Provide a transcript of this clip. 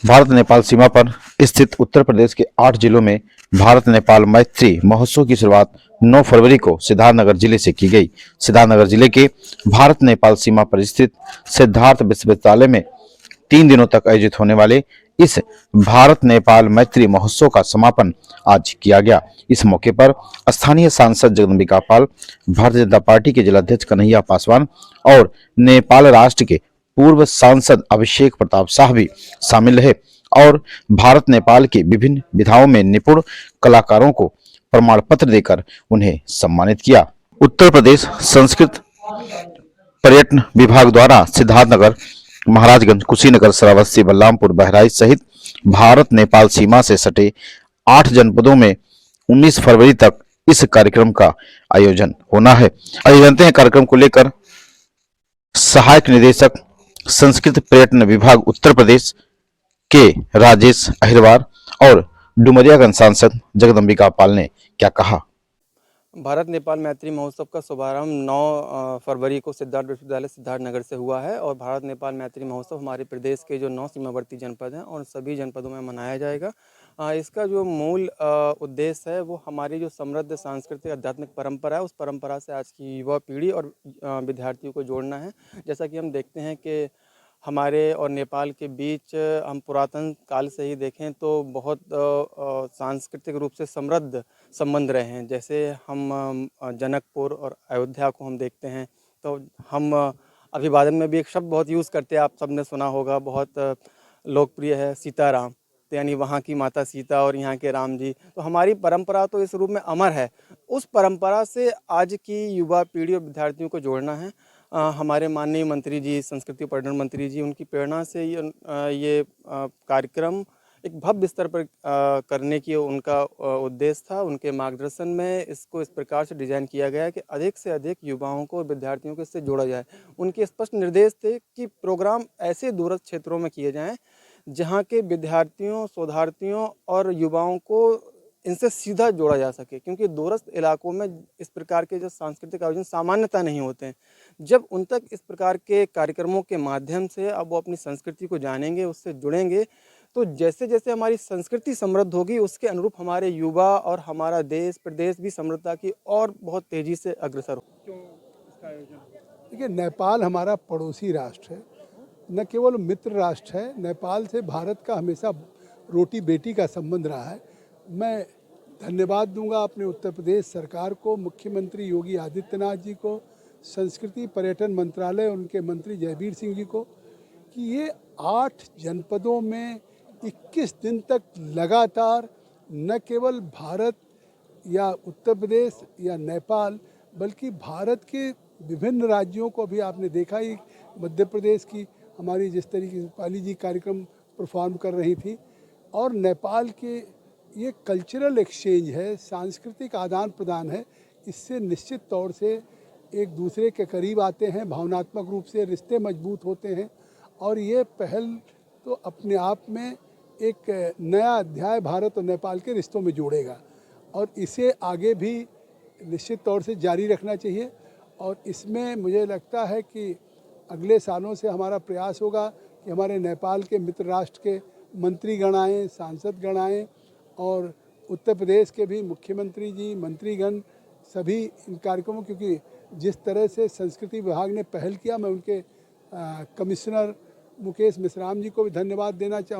भारत नेपाल सीमा पर स्थित उत्तर प्रदेश के 8 जिलों में भारत नेपाल मैत्री महोत्सव की शुरुआत 9 फरवरी को सिद्धार्थनगर जिले से की गई। सिद्धार्थनगर जिले के भारत नेपाल सीमा पर स्थित सिद्धार्थ विश्वविद्यालय में 3 दिनों तक आयोजित होने वाले इस भारत नेपाल मैत्री महोत्सव का समापन आज किया गया। इस मौके पर स्थानीय सांसद जगदम्बिका पाल, भारतीय जनता पार्टी के जिलाध्यक्ष कन्हैया पासवान और नेपाल राष्ट्र के पूर्व सांसद अभिषेक प्रताप शाह भी शामिल रहे और भारत नेपाल की विभिन्न विधाओं में निपुण कलाकारों को प्रमाण पत्र देकर उन्हें सम्मानित किया। उत्तर प्रदेश संस्कृत पर्यटन विभाग द्वारा सिद्धार्थनगर, महाराजगंज, कुशीनगर, श्रावस्ती, बलरामपुर, बहराइच सहित भारत नेपाल सीमा से सटे 8 जनपदों में 19 फरवरी तक इस कार्यक्रम का आयोजन होना है। आइए जानते हैं कार्यक्रम को लेकर सहायक निदेशक संस्कृत पर्यटन विभाग उत्तर प्रदेश के राजेश अहिरवार और डुमरियागंज सांसद जगदम्बिका पाल ने क्या कहा। भारत नेपाल मैत्री महोत्सव का शुभारंभ 9 फरवरी को सिद्धार्थ विश्वविद्यालय सिद्धार्थनगर से हुआ है और भारत नेपाल मैत्री महोत्सव हमारे प्रदेश के जो 9 सीमावर्ती जनपद हैं और सभी जनपदों में मनाया जाएगा। इसका जो मूल उद्देश्य है वो हमारी जो समृद्ध सांस्कृतिक आध्यात्मिक परंपरा है, उस परंपरा से आज की युवा पीढ़ी और विद्यार्थियों को जोड़ना है। जैसा कि हम देखते हैं कि हमारे और नेपाल के बीच हम पुरातन काल से ही देखें तो बहुत सांस्कृतिक रूप से समृद्ध संबंध रहे हैं। जैसे हम जनकपुर और अयोध्या को हम देखते हैं तो हम अभिवादन में भी एक शब्द बहुत यूज़ करते हैं, आप सबने सुना होगा, बहुत लोकप्रिय है, सीताराम। तो यानी वहाँ की माता सीता और यहाँ के राम जी। तो हमारी परंपरा तो इस रूप में अमर है। उस परंपरा से आज की युवा पीढ़ी और विद्यार्थियों को जोड़ना है। हमारे माननीय मंत्री जी, संस्कृति पर्यटन मंत्री जी, उनकी प्रेरणा से ये कार्यक्रम एक भव्य स्तर पर करने की उनका उद्देश्य था। उनके मार्गदर्शन में इसको इस प्रकार से डिज़ाइन किया गया है कि अधिक से अधिक युवाओं को और विद्यार्थियों को इससे जोड़ा जाए। उनके स्पष्ट निर्देश थे कि प्रोग्राम ऐसे दूरस्थ क्षेत्रों में किए जाएं जहां के विद्यार्थियों, शोधार्थियों और युवाओं को इनसे सीधा जोड़ा जा सके, क्योंकि दूरस्थ इलाकों में इस प्रकार के जो सांस्कृतिक आयोजन सामान्यतः नहीं होते हैं। जब उन तक इस प्रकार के कार्यक्रमों के माध्यम से अब वो अपनी संस्कृति को जानेंगे, उससे जुड़ेंगे, तो जैसे जैसे हमारी संस्कृति समृद्ध होगी उसके अनुरूप हमारे युवा और हमारा देश प्रदेश भी समृद्धता की और बहुत तेज़ी से अग्रसर हो। क्यों इसका आयोजन? देखिए, नेपाल हमारा पड़ोसी राष्ट्र है, न केवल मित्र राष्ट्र है। नेपाल से भारत का हमेशा रोटी बेटी का संबंध रहा है। मैं धन्यवाद दूंगा अपने उत्तर प्रदेश सरकार को, मुख्यमंत्री योगी आदित्यनाथ जी को, संस्कृति पर्यटन मंत्रालय, उनके मंत्री जयवीर सिंह जी को, कि ये 8 जनपदों में 21 दिन तक लगातार न केवल भारत या उत्तर प्रदेश या नेपाल बल्कि भारत के विभिन्न राज्यों को, भी आपने देखा ही मध्य प्रदेश की हमारी जिस तरीके से पाली जी कार्यक्रम परफॉर्म कर रही थी, और नेपाल के ये कल्चरल एक्सचेंज है, सांस्कृतिक आदान प्रदान है। इससे निश्चित तौर से एक दूसरे के करीब आते हैं, भावनात्मक रूप से रिश्ते मजबूत होते हैं और ये पहल तो अपने आप में एक नया अध्याय भारत और नेपाल के रिश्तों में जोड़ेगा और इसे आगे भी निश्चित तौर से जारी रखना चाहिए। और इसमें मुझे लगता है कि अगले सालों से हमारा प्रयास होगा कि हमारे नेपाल के मित्र राष्ट्र के मंत्रीगण आएँ, सांसदगण आएँ और उत्तर प्रदेश के भी मुख्यमंत्री जी, मंत्रीगण सभी इन कार्यक्रमों, क्योंकि जिस तरह से संस्कृति विभाग ने पहल किया, मैं उनके कमिश्नर मुकेश मिश्राम जी को भी धन्यवाद देना चाहूँ।